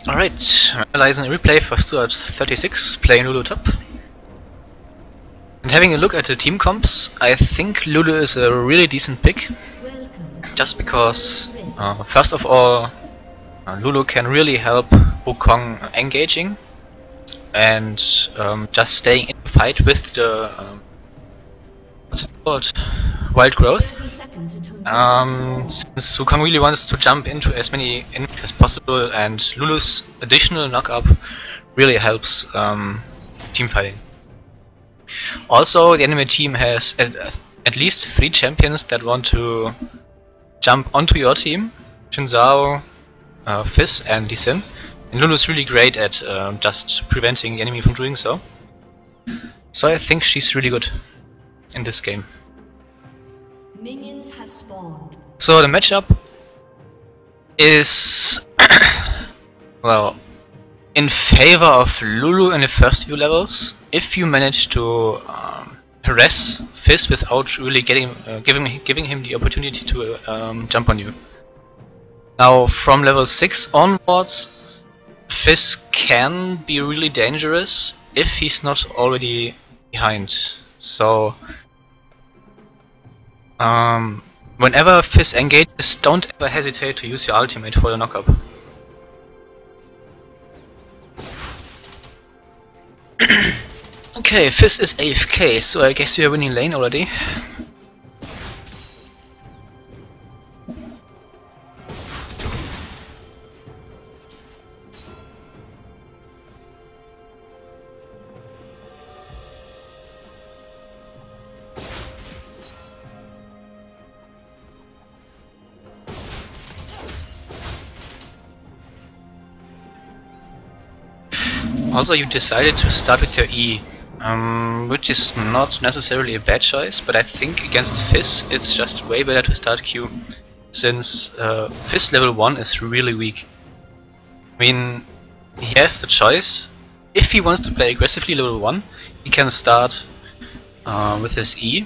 Alright, I'm analyzing a replay for Stuart36 playing Lulu top. And having a look at the team comps, I think Lulu is a really decent pick. Just because, first of all, Lulu can really help Wukong engaging and just staying in the fight with the what's it called? Wild growth. Since Wukong really wants to jump into as many enemies as possible, and Lulu's additional knock-up really helps team fighting. Also, the enemy team has at least 3 champions that want to jump onto your team: Shinzao, Fizz and Lee Sin. And Lulu's really great at just preventing the enemy from doing so. So I think she's really good in this game. Minions have spawned. So the matchup is well, in favor of Lulu in the first few levels, if you manage to harass Fizz without really giving him the opportunity to jump on you. Now from level 6 onwards, Fizz can be really dangerous if he's not already behind. So whenever Fizz engages, don't ever hesitate to use your ultimate for the knockup. Okay, Fizz is AFK, so I guess you're winning lane already. Also, you decided to start with your E, which is not necessarily a bad choice, but I think against Fizz it's just way better to start Q, since Fizz level 1 is really weak. I mean, he has the choice. If he wants to play aggressively level 1, he can start with his E,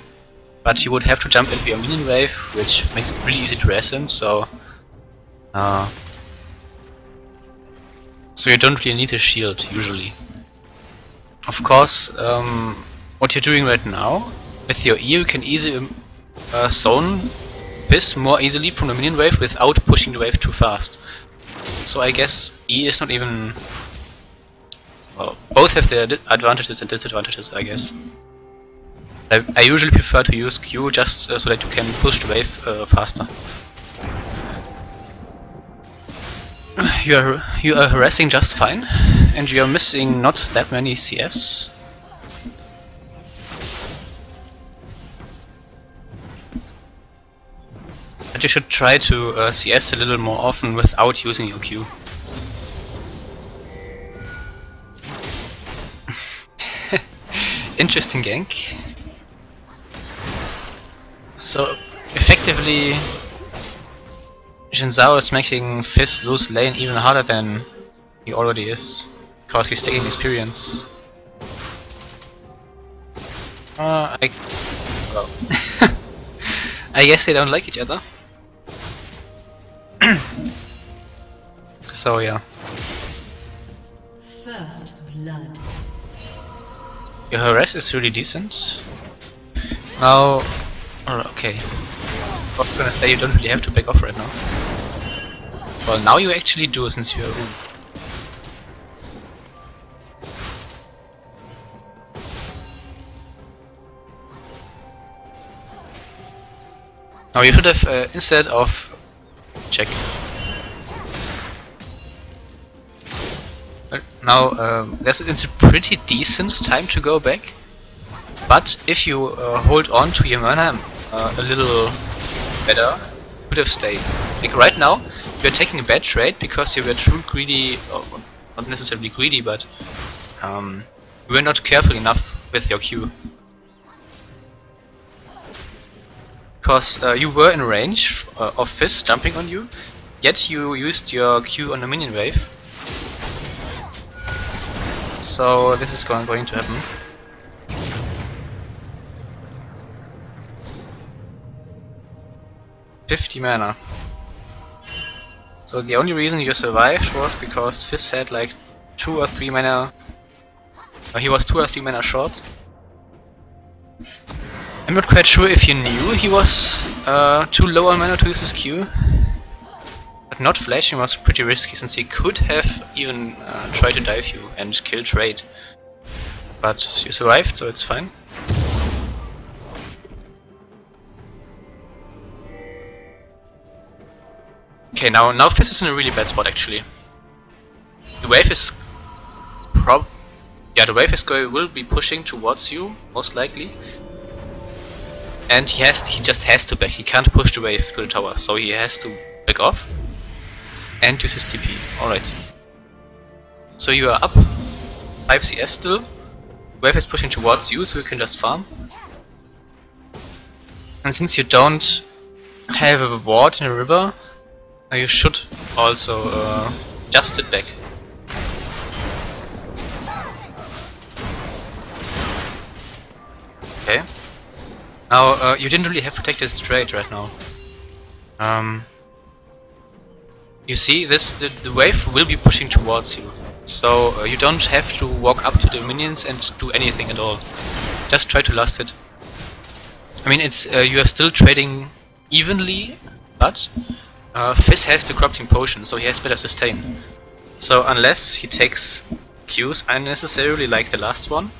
but he would have to jump into your minion wave, which makes it really easy to res him, so you don't really need a shield, usually. Of course, what you're doing right now, with your E you can easily zone Fizz more easily from the minion wave without pushing the wave too fast. So I guess E is not even... well, both have their advantages and disadvantages, I guess. I usually prefer to use Q just so that you can push the wave faster. You are harassing just fine, and you are missing not that many CS. But you should try to CS a little more often without using your Q. Interesting gank. So effectively, Shinzao is making Fizz lose lane even harder than he already is, because he's taking experience. Well, I guess they don't like each other. So yeah. First blood. Your harass is really decent. Now, okay. I was gonna say you don't really have to back off right now. Well, now you actually do, since you're Rune. Now you should have, instead of... check. Now, it's a pretty decent time to go back. But if you hold on to your mana a little better, you could have stayed. Like right now, you're taking a bad trade because you were too greedy, or not necessarily greedy, but you were not careful enough with your Q. Because you were in range of Fizz jumping on you, yet you used your Q on the minion wave. So this is going to happen. $50 mana. So the only reason you survived was because Fizz had like 2 or 3 mana. He was 2 or 3 mana short. I'm not quite sure if you knew he was too low on mana to use his Q. But not flashing was pretty risky, since he could have even tried to dive you and kill trade. But you survived, so it's fine. Okay, now Fizz is in a really bad spot actually. The wave is will be pushing towards you, most likely. And he just has to back. He can't push the wave to the tower, so he has to back off and use his TP. Alright. So you are up 5 CS still. The wave is pushing towards you, so you can just farm. And since you don't have a ward in a river, you should also just sit back. Okay. Now you didn't really have to take this trade right now. You see, the wave will be pushing towards you, so you don't have to walk up to the minions and do anything at all. Just try to last hit. I mean, it's you are still trading evenly, but Fizz has the corrupting potion, so he has better sustain. So unless he takes Qs unnecessarily like the last one,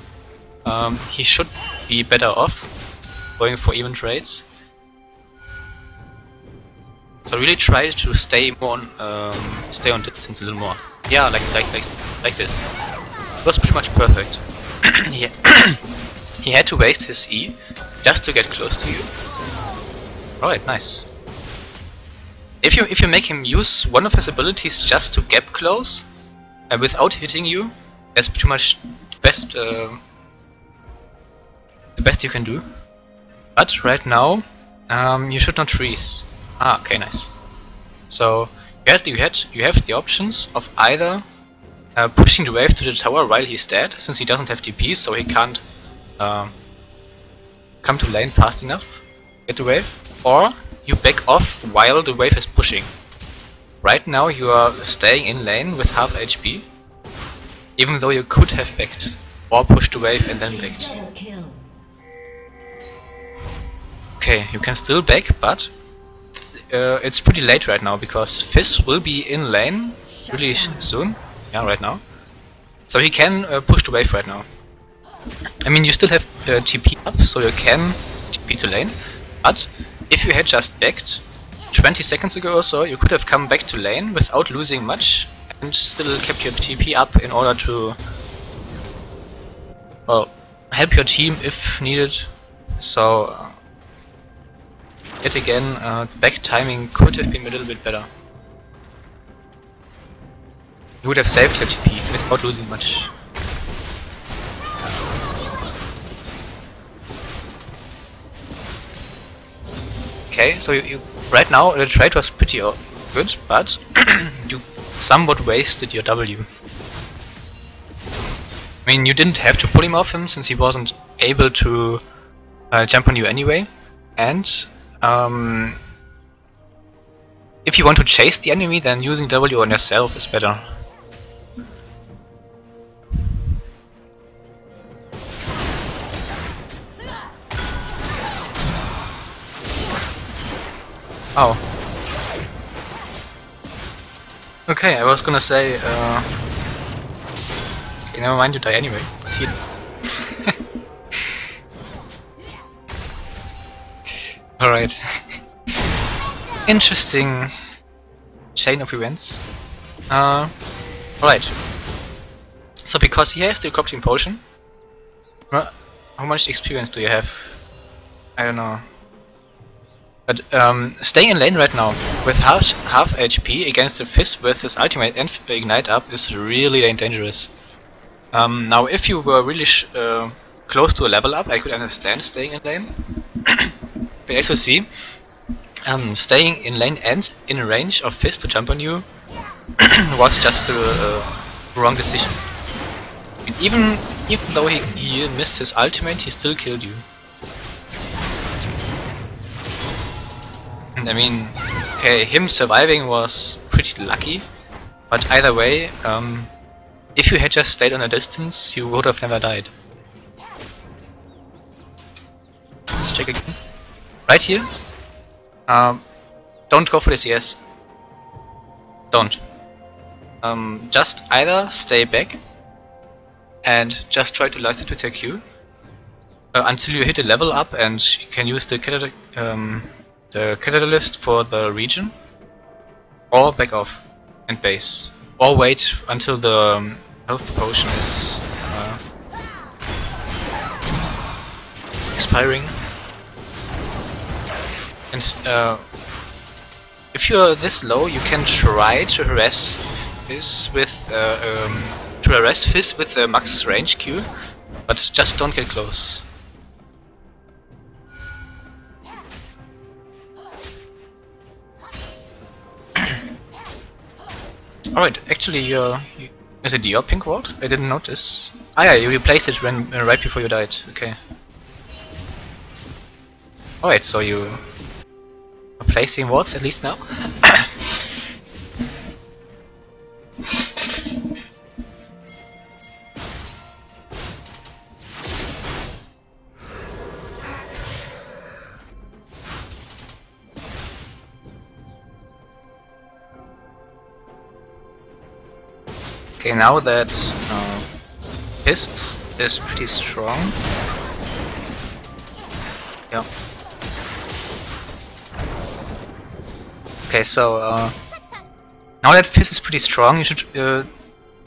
he should be better off going for even trades. So really try to stay more on, stay on distance a little more. Yeah, like this. It was pretty much perfect. Yeah. He had to waste his E just to get close to you. Alright, nice. If you make him use one of his abilities just to gap close without hitting you, that's pretty much the best you can do. But right now, you should not freeze. Ah, okay, nice. So you have the options of either pushing the wave to the tower while he's dead, since he doesn't have DP, so he can't come to lane fast enough, get the wave, or you back off while the wave is pushing. Right now you are staying in lane with half HP, even though you could have backed, or pushed the wave and then backed. Okay, you can still back, but it's pretty late right now, because Fizz will be in lane really soon. Yeah, right now. So he can push the wave right now. I mean, you still have TP up, so you can TP to lane, but if you had just backed 20 seconds ago or so, you could have come back to lane without losing much and still kept your TP up in order to, well, help your team if needed. So yet again, the back timing could have been a little bit better. You would have saved your TP without losing much. Okay, so you right now the trade was pretty good, but you somewhat wasted your W. I mean, you didn't have to pull him off him since he wasn't able to jump on you anyway, and if you want to chase the enemy, then using W on yourself is better. Oh. Okay, I was gonna say, okay, never mind, you die anyway. Alright. Interesting chain of events. Alright. So because he has the corrupting potion, how much experience do you have? I don't know. But staying in lane right now with half HP against the Fizz with his ultimate and ignite up is really dangerous. Now if you were really close to a level up, I could understand staying in lane. But as you see, staying in lane and in range of Fizz to jump on you was just a wrong decision. Even though he missed his ultimate, he still killed you. And I mean, okay, him surviving was pretty lucky, but either way, if you had just stayed on a distance, you would have never died. Let's check again. Right here. Don't go for the CS. Don't. Just either stay back and just try to live it with your Q until you hit a level up and you can use the catalyst for the region, or back off and base, or wait until the health potion is expiring. And if you're this low, you can try to harass Fizz with the max range Q, but just don't get close. Alright, actually is it your pink ward? I didn't notice. Ah yeah, you replaced it when right before you died, okay. Alright, so you are placing wards at least now? Okay, now that Fist is pretty strong. Yeah. Okay, so now that Fist is pretty strong, you should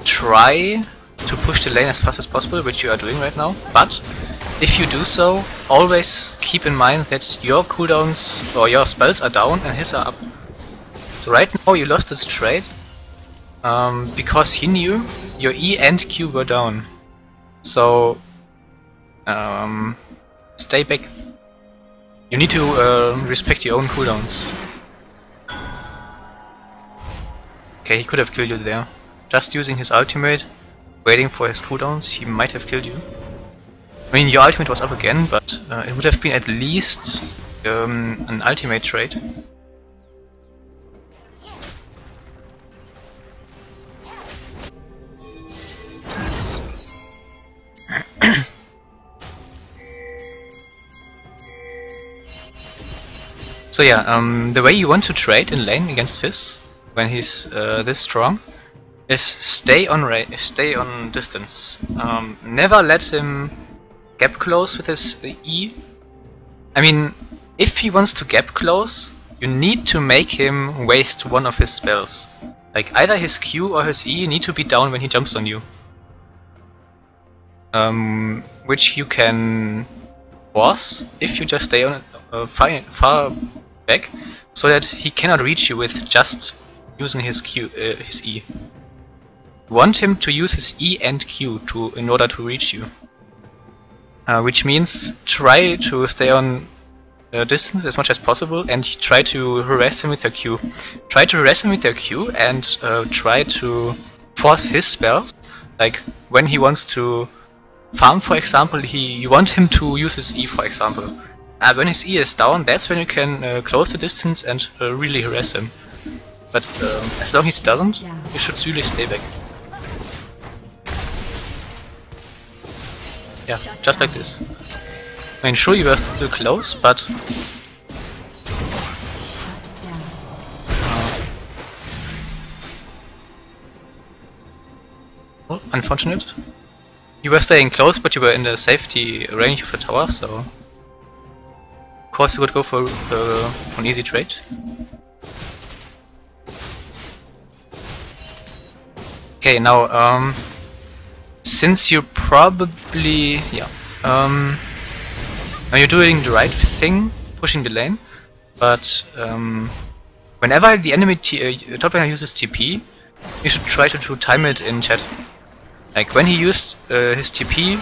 try to push the lane as fast as possible, which you are doing right now. But if you do so, always keep in mind that your cooldowns or your spells are down and his are up. So right now you lost this trade. Because he knew your E and Q were down. So stay back. You need to respect your own cooldowns. Okay, he could have killed you there. Just using his ultimate, waiting for his cooldowns, he might have killed you. I mean, your ultimate was up again, but it would have been at least an ultimate trade. So yeah, the way you want to trade in lane against Fizz when he's this strong is stay on distance. Never let him gap close with his E. I mean, if he wants to gap close, you need to make him waste one of his spells. Like either his Q or his E need to be down when he jumps on you. Which you can force if you just stay on far back, so that he cannot reach you with just using his his E. You want him to use his E and Q in order to reach you, which means try to stay on distance as much as possible and try to harass him with your Q. Try to harass him with your Q and try to force his spells. Like when he wants to farm, for example, you want him to use his E, for example. When his E is down, that's when you can close the distance and really harass him. But as long as he doesn't, you should really stay back. Yeah, just like this. I mean, sure, you were still close, but well, unfortunate. You were staying close, but you were in the safety range of the tower, so of course you would go for an easy trade. Okay, now since you probably now you're doing the right thing, pushing the lane, but whenever the enemy top laner uses TP, you should try to time it in chat. Like when he used his TP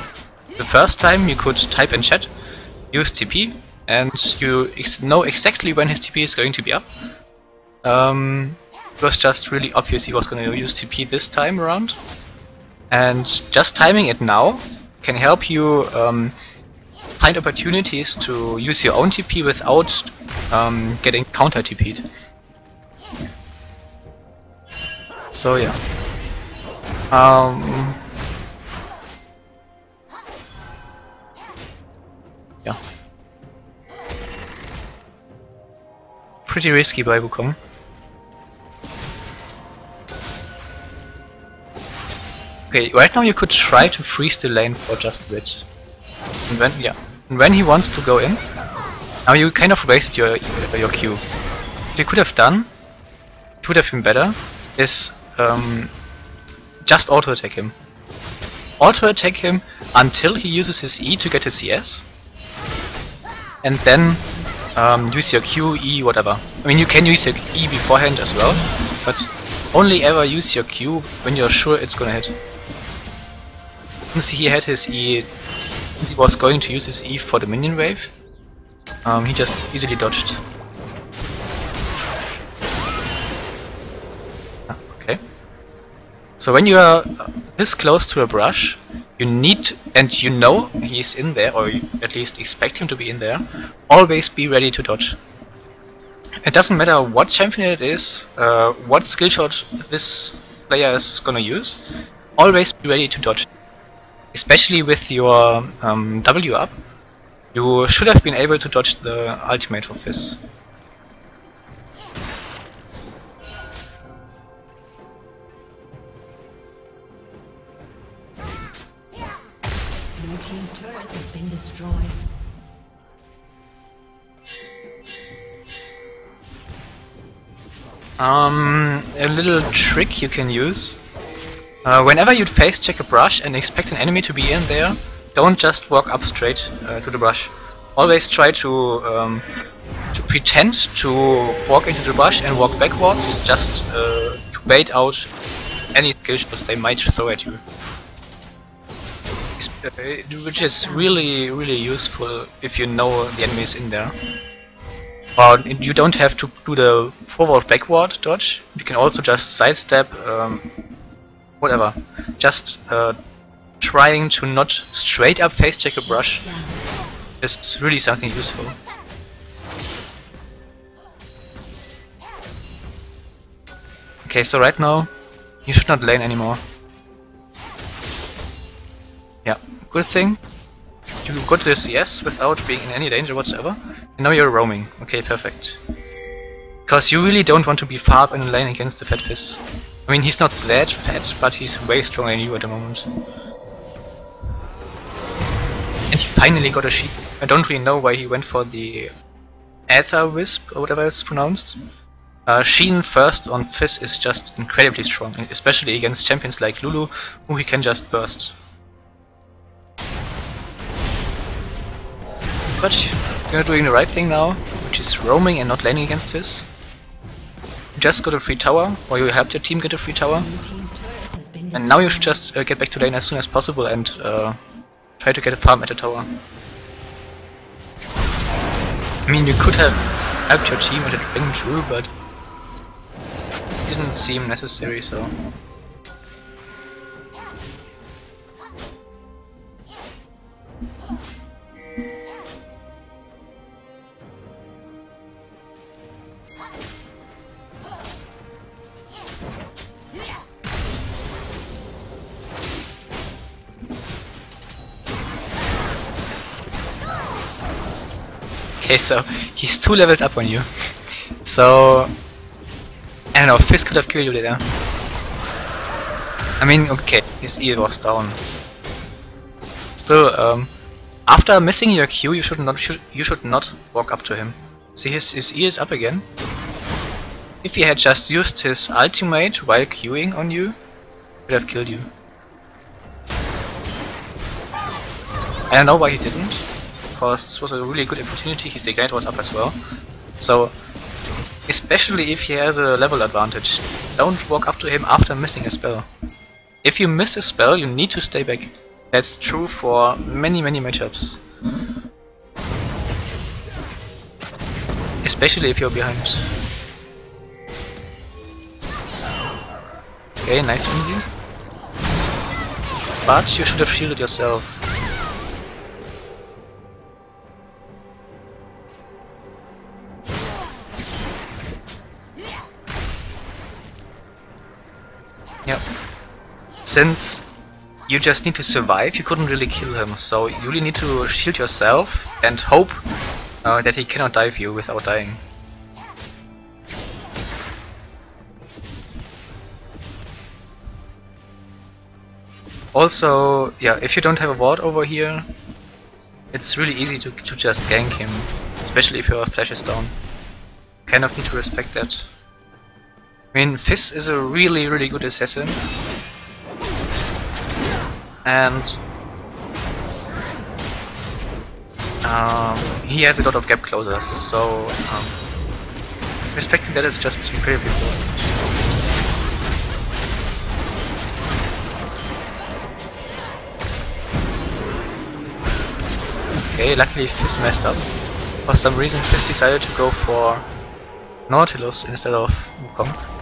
the first time, you could type in chat, use TP, and you know exactly when his TP is going to be up. It was just really obvious he was going to use TP this time around, and just timing it now can help you find opportunities to use your own TP without getting counter TP'd. So yeah. Yeah. Pretty risky by Wukong. Okay, right now you could try to freeze the lane for just a bit. And when he wants to go in, now you kind of wasted your Q. What you could have done, it would have been better, is just auto attack him. Auto attack him until he uses his E to get his CS, and then use your Q, E, whatever. I mean, you can use your E beforehand as well, but only ever use your Q when you're sure it's gonna hit. Since he had his E, since he was going to use his E for the minion wave, he just easily dodged. Okay. So when you are this close to a brush, you need, and you know he's in there, or you at least expect him to be in there, always be ready to dodge. It doesn't matter what champion it is, what skill shot this player is gonna use, always be ready to dodge. Especially with your W up, you should have been able to dodge the ultimate of this. Blue team's turret has been destroyed. A little trick you can use. Whenever you'd face check a brush and expect an enemy to be in there, don't just walk up straight to the brush. Always try to pretend to walk into the brush and walk backwards, just to bait out any skill shots they might throw at you. Which is really useful if you know the enemy is in there. Or you don't have to do the forward-backward dodge, you can also just sidestep, whatever. Just trying to not straight up face check a brush is really something useful. Okay, so right now you should not lane anymore. Yeah, good thing. You got the CS without being in any danger whatsoever, and now you're roaming. Okay, perfect. Because you really don't want to be far up in the lane against the Fat Fizz. I mean, he's not that fat, but he's way stronger than you at the moment. And he finally got a sheep. I don't really know why he went for the Aether Wisp, or whatever it's pronounced. Sheen first on Fizz is just incredibly strong, especially against champions like Lulu, who he can just burst. But you're doing the right thing now, which is roaming and not laning against Fizz. You just got a free tower, or you helped your team get a free tower. And now you should just get back to lane as soon as possible and try to get a farm at the tower. I mean, you could have helped your team with a Dragon Jewel, but it didn't seem necessary, so... Okay, so he's 2 levels up on you. So I don't know, Fizz could have killed you there. I mean, okay, his E was down. Still, after missing your Q, you should not walk up to him. See, his E is up again. If he had just used his ultimate while queuing on you, he would have killed you. I don't know why he didn't, because this was a really good opportunity. His Ignite was up as well. So, especially if he has a level advantage, don't walk up to him after missing a spell. If you miss a spell, you need to stay back. That's true for many matchups. Especially if you're behind. Okay, nice Whimsy. But you should have shielded yourself. Yep. Since you just need to survive, you couldn't really kill him, so you really need to shield yourself and hope that he cannot dive you without dying. Also, yeah, if you don't have a ward over here, it's really easy to just gank him, especially if your flash is down. Kind of need to respect that. I mean, Fizz is a really good assassin. And he has a lot of gap closers, so respecting that is just incredibly important. Okay, luckily Fizz messed up. For some reason Fizz decided to go for Nautilus instead of Wukong.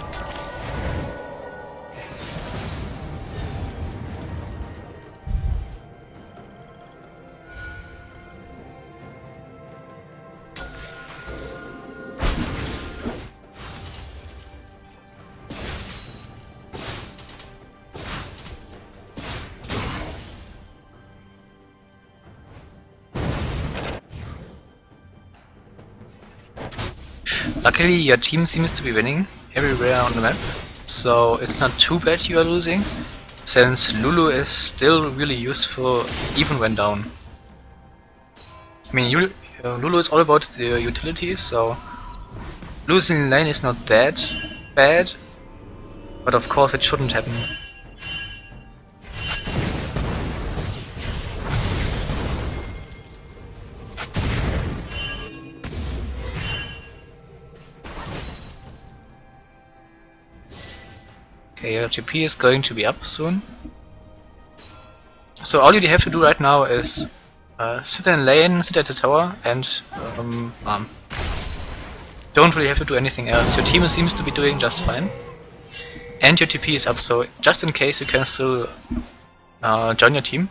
Luckily your team seems to be winning everywhere on the map, so it's not too bad you are losing, since Lulu is still really useful even when down. I mean, Lulu is all about the utility, so losing lane is not that bad, but of course it shouldn't happen. Okay, your TP is going to be up soon. So all you have to do right now is sit in lane, sit at the tower, and farm. Don't really have to do anything else. Your team seems to be doing just fine. And your TP is up, so just in case you can still join your team.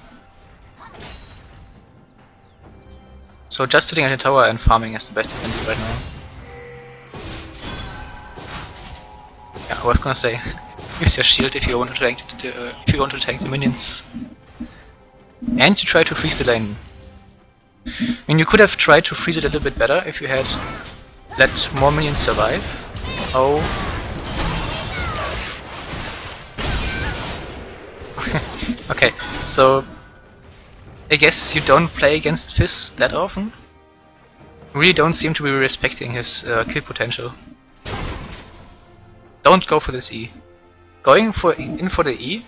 So just sitting at the tower and farming is the best you can do right now. Yeah, I was gonna say, use your shield if you want to tank the minions. And you try to freeze the lane. I mean, you could have tried to freeze it a little bit better if you had let more minions survive. Oh. Okay, so I guess you don't play against Fizz that often. You really don't seem to be respecting his kill potential. Don't go for this E. Going in for the E,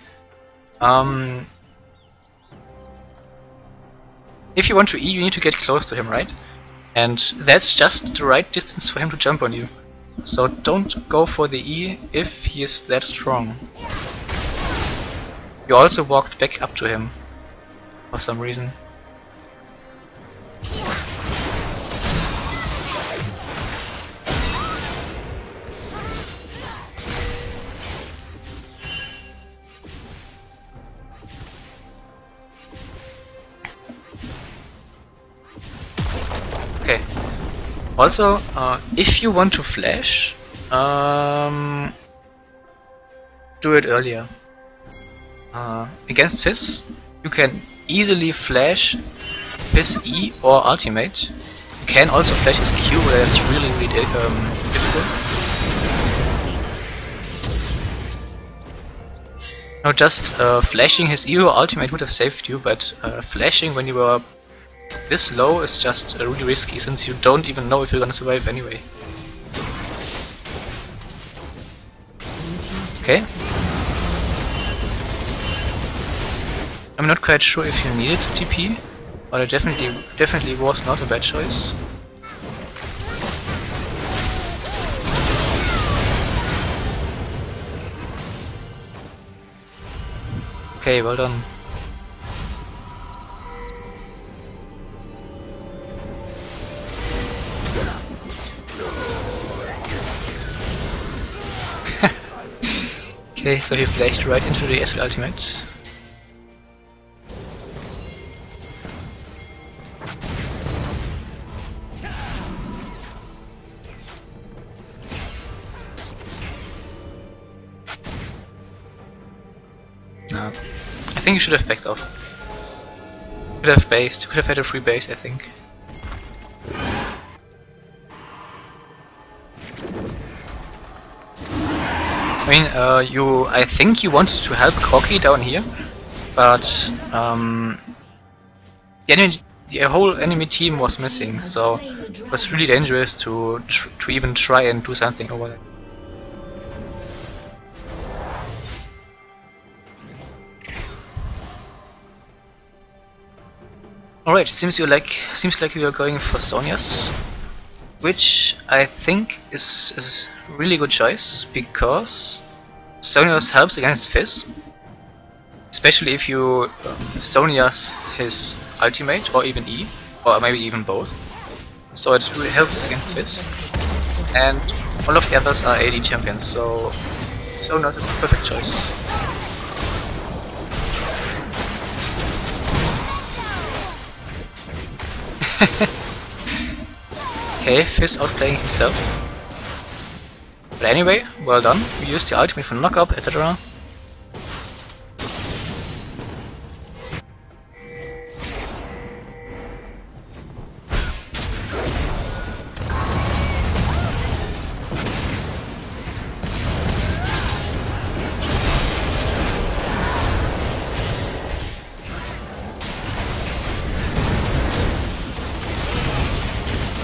if you want to E, you need to get close to him, right? And that's just the right distance for him to jump on you. So don't go for the E if he is that strong. You also walked back up to him for some reason. Okay. Also, if you want to flash, do it earlier. Against Fizz, you can easily flash Fizz E or ultimate. You can also flash his Q, but that's really difficult. No, just flashing his E or ultimate would have saved you, but flashing when you were this low is just really risky, since you don't even know if you're gonna survive anyway. Okay. I'm not quite sure if you needed to TP, but it definitely was not a bad choice. Okay, well done. Okay, so he flashed right into the Ezreal ultimate. No. I think you should have backed off. Could have based, could have had a free base, I think. I mean, I think you wanted to help Corki down here, but the whole enemy team was missing, so it was really dangerous to even try and do something over there. Alright, seems like you are going for Sonya's, which I think is a really good choice, because Sonya's helps against Fizz, especially if you Sonya's his ultimate or even E, or maybe even both. So it really helps against Fizz, and all of the others are AD champions, so Sonya's is a perfect choice. Okay, Fizz outplaying himself. But anyway, well done. You used the ultimate for knock-up, etc.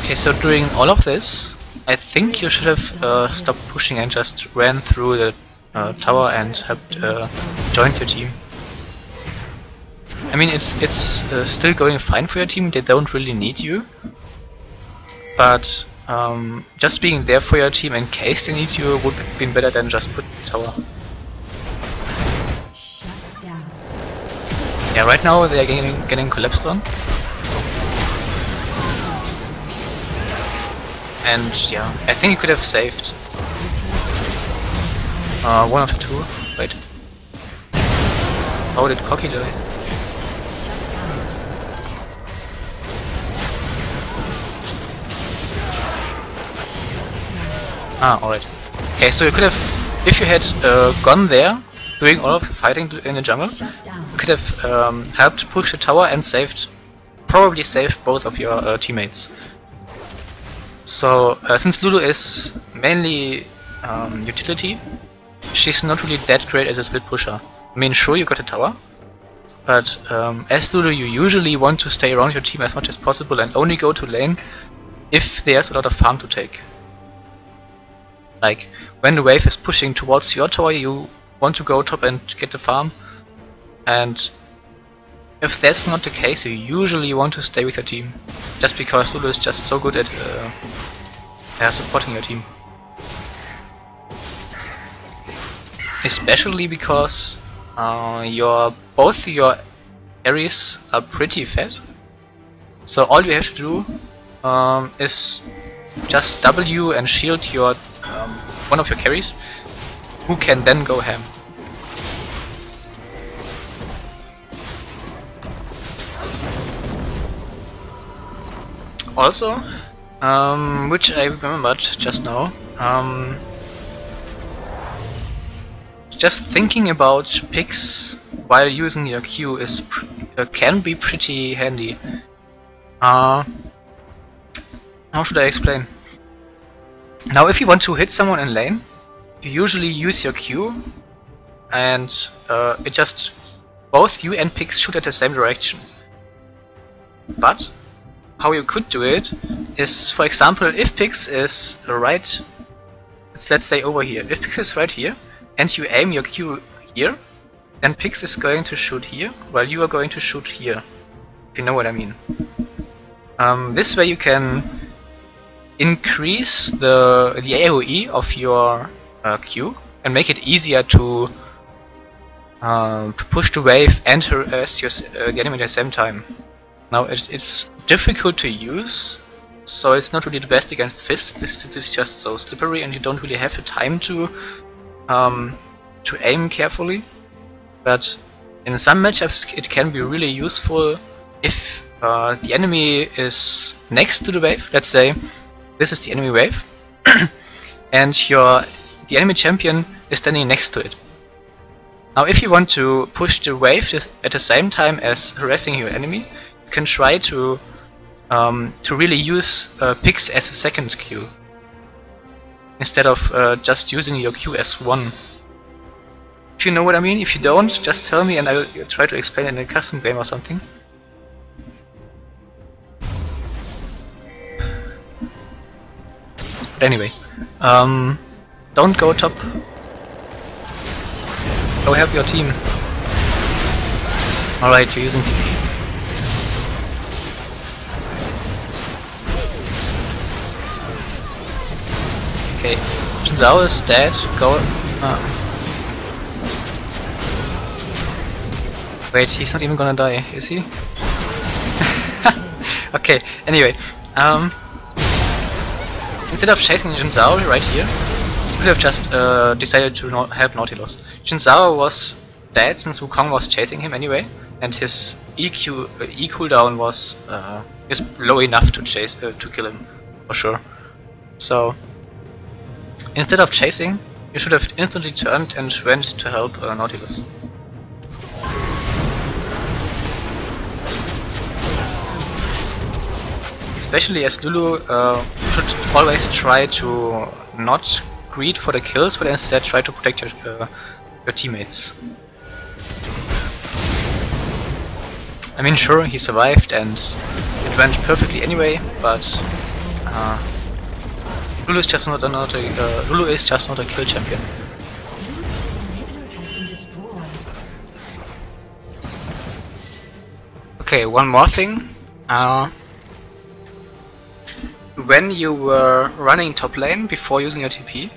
Okay, so during all of this, I think you should have stopped pushing and just ran through the tower and helped join your team. I mean, it's still going fine for your team. They don't really need you, but just being there for your team in case they need you would have been better than just putting the tower. Yeah, right now they are getting collapsed on. And yeah, I think you could have saved one of the two. Wait. How did Corki die? Ah, alright. Okay, so you could have, if you had gone there, doing all of the fighting in the jungle, you could have helped push the tower and probably saved both of your teammates. So, since Lulu is mainly utility, she's not really that great as a split pusher. I mean, sure, you got a tower, but as Lulu you usually want to stay around your team as much as possible and only go to lane if there's a lot of farm to take. Like, when the wave is pushing towards your tower, you want to go top and get the farm, and if that's not the case, you usually want to stay with your team, just because Lulu is just so good at supporting your team. Especially because both your carries are pretty fat, so all you have to do is just W and shield your one of your carries, who can then go ham. Also, which I remembered just now, just thinking about picks while using your Q is can be pretty handy. How should I explain? Now, if you want to hit someone in lane, you usually use your Q, and it just both you and Pix shoot at the same direction. But how you could do it is, for example, if Pix is right, let's say over here. If Pix is right here, and you aim your Q here, then Pix is going to shoot here, while you are going to shoot here. If you know what I mean. This way you can increase the AoE of your Q and make it easier to push the wave and harass the enemy at the same time. Now it's difficult to use, so it's not really the best against Fizz. This is just so slippery, and you don't really have the time to aim carefully. But in some matchups it can be really useful if the enemy is next to the wave. Let's say this is the enemy wave, and the enemy champion is standing next to it. Now if you want to push the wave at the same time as harassing your enemy, you can try to really use picks as a second Q, instead of just using your Q as one. If you know what I mean. If you don't, just tell me and I will try to explain in a custom game or something. But anyway, don't go top. Go help your team. Alright, you're using TP. Okay, Zhao is dead. Go. Wait, he's not even gonna die, is he? Okay, anyway, instead of chasing Jin Zhao right here, you could have just decided to help Nautilus. Jin Zhao was dead since Wukong was chasing him anyway, and his E cooldown was is low enough to kill him for sure. So instead of chasing, you should have instantly turned and went to help Nautilus. Especially as Lulu, you should always try to not greed for the kills, but instead try to protect your teammates. I mean, sure, he survived and it went perfectly anyway, but Lulu is just not a kill champion. Okay, one more thing. When you were running top lane before using your TP,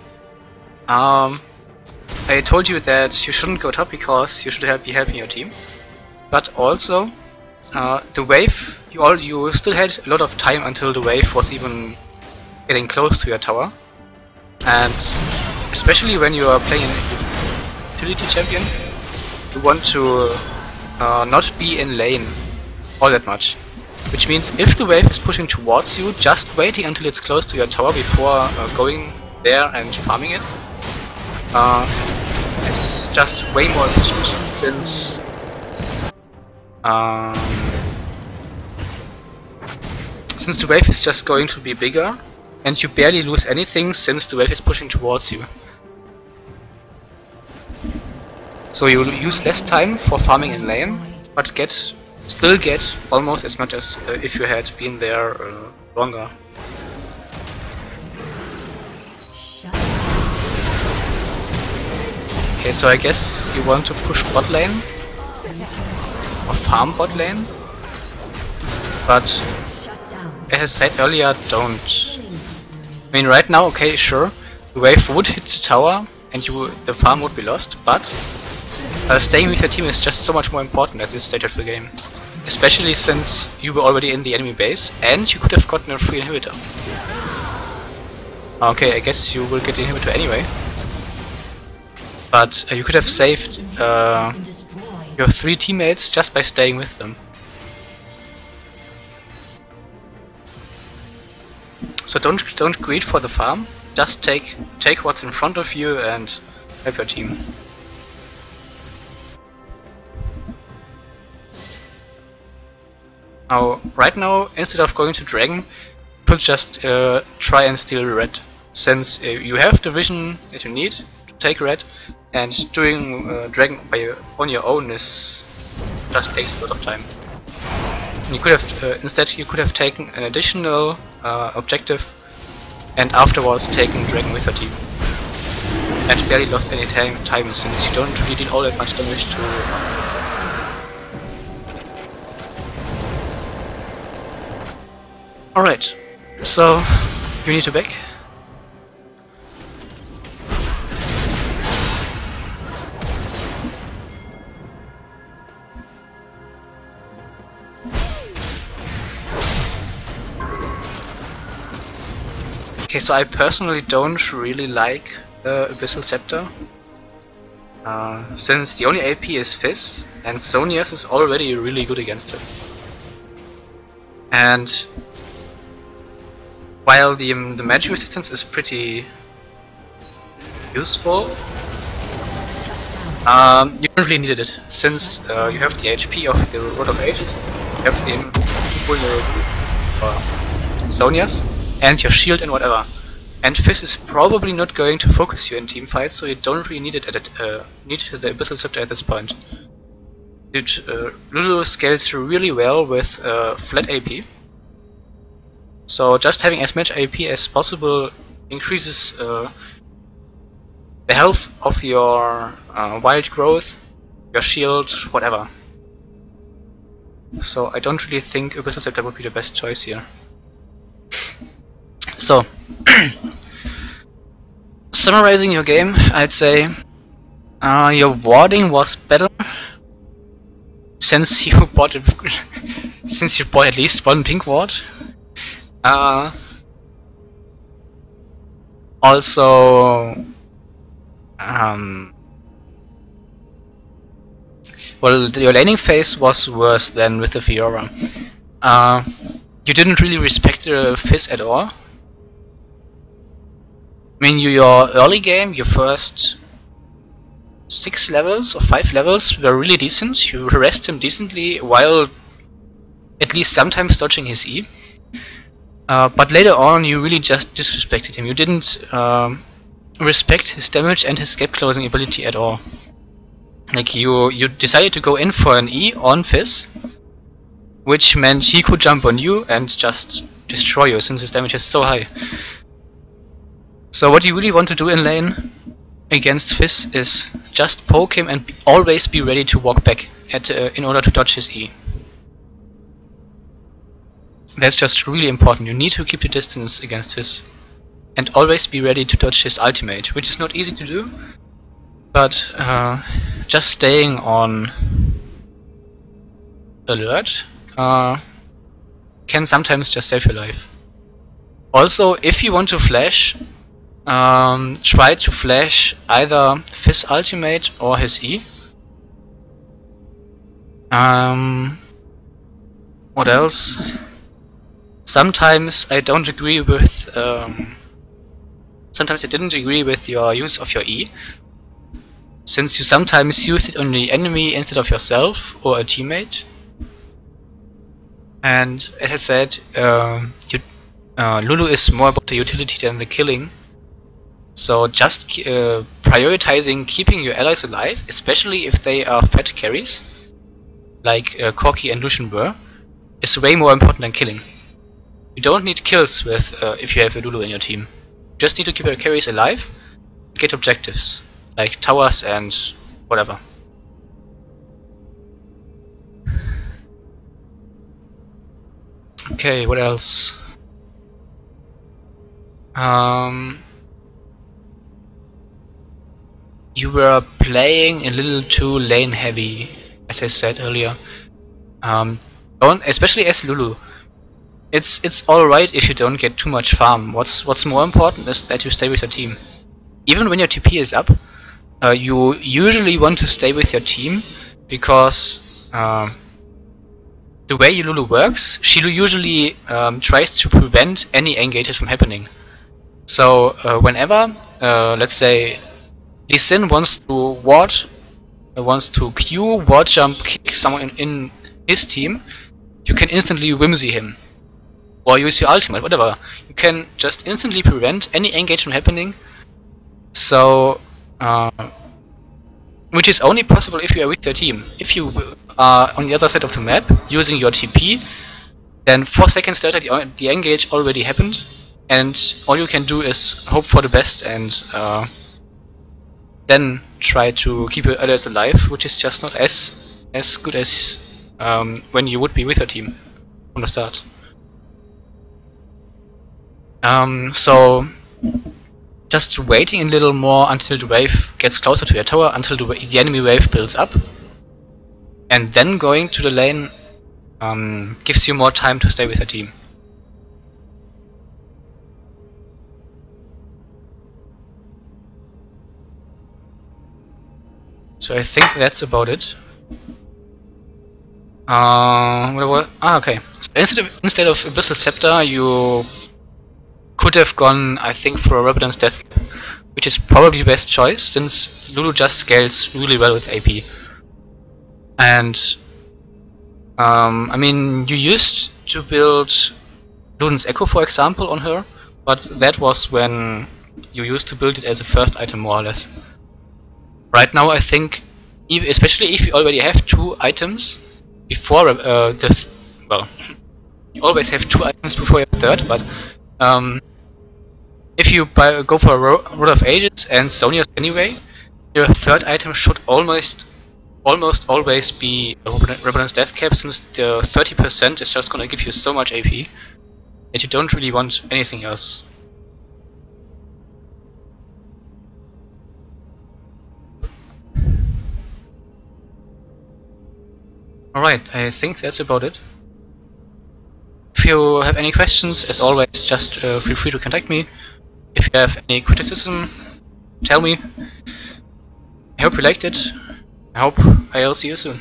I told you that you shouldn't go top because you should be helping your team. But also, the wave, you still had a lot of time until the wave was even getting close to your tower. And especially when you are playing a utility champion, you want to not be in lane all that much. Which means if the wave is pushing towards you, just waiting until it's close to your tower before going there and farming it. It's just way more efficient since the wave is just going to be bigger and you barely lose anything since the wave is pushing towards you. So you use less time for farming in lane, but still get almost as much as if you had been there longer. Okay, so I guess you want to push bot lane or farm bot lane, but as I said earlier, don't. I mean, right now, okay, sure, the wave would hit the tower and the farm would be lost, but staying with your team is just so much more important at this stage of the game. Especially since you were already in the enemy base and you could have gotten a free inhibitor. Okay, I guess you will get the inhibitor anyway. But you could have saved your 3 teammates just by staying with them. So don't greed for the farm, just take what's in front of you and help your team. Now, right now, instead of going to Dragon, you could just try and steal red, since you have the vision that you need to take red, and doing Dragon on your own just takes a lot of time. And you could have instead you could have taken an additional objective, and afterwards taken Dragon with your team, and barely lost any time since you don't really deal all that much damage to. Alright, so you need to back. Okay, so I personally don't really like Abyssal Scepter, since the only AP is Fizz, and Sonia's is already really good against it. And while the magic resistance is pretty useful, You don't really needed it, since you have the HP of the Rod of Ages, you have the invulnerability or Sonias, and your shield and whatever. And Fizz is probably not going to focus you in team fights, so you don't really need it need the Abyssal Scepter at this point. Lulu scales really well with flat AP. So just having as much AP as possible increases the health of your wild growth, your shield, whatever. So I don't really think Abyssal Scepter would be the best choice here. So, summarizing your game, I'd say your warding was better since you bought at least one pink ward. Also, well, your laning phase was worse than with the Fiora. You didn't really respect the Fizz at all. I mean, your early game, your first 6 levels or 5 levels were really decent. You harassed him decently while at least sometimes dodging his E. But later on you really just disrespected him. You didn't respect his damage and his gap closing ability at all. Like you decided to go in for an E on Fizz, which meant he could jump on you and just destroy you since his damage is so high. So what you really want to do in lane against Fizz is just poke him and always be ready to walk back in order to dodge his E. That's just really important. You need to keep your distance against Fizz and always be ready to dodge his ultimate, which is not easy to do, but just staying on alert can sometimes just save your life. Also, if you want to flash, try to flash either Fizz ultimate or his E. What else? Sometimes I don't agree with. Sometimes I didn't agree with your use of your E, since you sometimes used it on the enemy instead of yourself or a teammate. And as I said, Lulu is more about the utility than the killing. So just prioritizing keeping your allies alive, especially if they are fat carries, like Corki and Lucian were, is way more important than killing. You don't need kills with if you have a Lulu in your team. You just need to keep your carries alive, get objectives, like towers and whatever. Okay, what else? You were playing a little too lane heavy, as I said earlier. Especially as Lulu. It's alright if you don't get too much farm. What's more important is that you stay with your team. Even when your TP is up, you usually want to stay with your team because the way Lulu works, she usually tries to prevent any engages from happening. So whenever, let's say, Lee Sin wants to Q, ward jump, kick someone in his team, you can instantly whimsy him. Or use your ultimate, whatever. You can just instantly prevent any engage from happening. So, which is only possible if you are with your team. If you are on the other side of the map using your TP, then 4 seconds later the engage already happened, and all you can do is hope for the best and then try to keep your allies alive, which is just not as good as when you would be with your team from the start. So just waiting a little more until the wave gets closer to your tower, until the enemy wave builds up, and then going to the lane gives you more time to stay with your team. So I think that's about it. Okay. So instead of Abyssal Scepter, you could have gone, I think, for a Rabadon's Death, which is probably the best choice since Lulu just scales really well with AP. And I mean, you used to build Luden's Echo, for example, on her, but that was when you used to build it as a first item, more or less. Right now, I think, especially if you already have 2 items before well, you always have 2 items before your third, but if you go for a Rod of Ages and Sonia's anyway, your third item should almost always be a Rebellious Death Cap, since the 30% is just gonna give you so much AP that you don't really want anything else. Alright, I think that's about it. If you have any questions, as always, just feel free to contact me. If you have any criticism, tell me. I hope you liked it. I hope I'll see you soon.